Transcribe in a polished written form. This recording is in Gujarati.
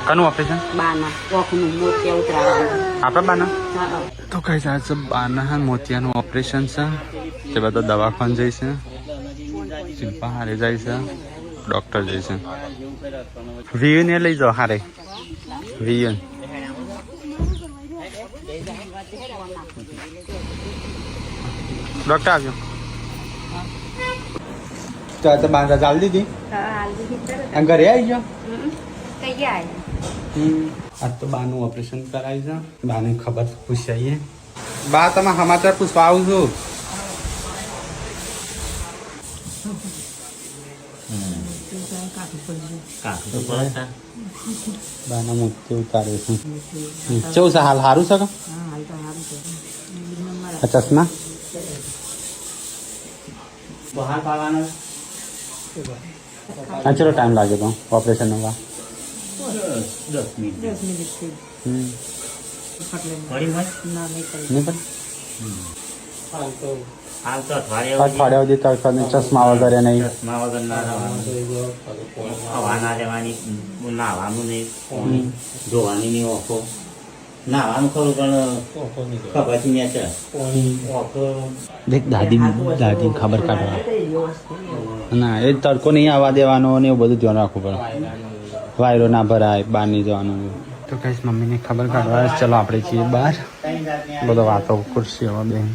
કનું ઓપરેશન બાના કોખનું મોતિયા ઉતરાવાનું. આપણા બાના હા તો કઈ જાય છે બાના મોતિયાનું ઓપરેશન છે તે બધા દવાખાને જાય છે શિલ્પા હારે જાય છે ડૉક્ટર જાય છે વિયુને લઈ જાઓ હારે વિયુન ડૉક્ટર આવ્યો તો આ તો બાંધા ચાલ દીધી ઘરે આવી ગયો આજ તો બાનું ઓપરેશન કરાય છે બાને ખબર પૂછી આવીએ બા તમે સમાચાર પૂછવા આવું છું બાના મોતી ઉતારે છે કેવું છે હાલ સારું છે કે ચશ્મા હા ચલો ટાઈમ લાગે તો ઓપરેશન નો 10 મિનિટ અઠવાડિયા સુધી ચશ્મા વગેરે નહીં નાવાનું નહીં જોવાની નહીં ઓખો નાવાનું ખરું પણ ખબરથી ને છે દેખ દાદી ખબર કાઢવા ના એ તડકો નહીં આવવા દેવાનો ને એવું બધું ધ્યાન રાખવું પડે વાયરો ના ભરાય બહાર નહીં જવાનું તો કહીશ મમ્મીને ખબર કાઢવા ચલો આપણે છીએ બહાર બધો વાતો કરશે હવે બેન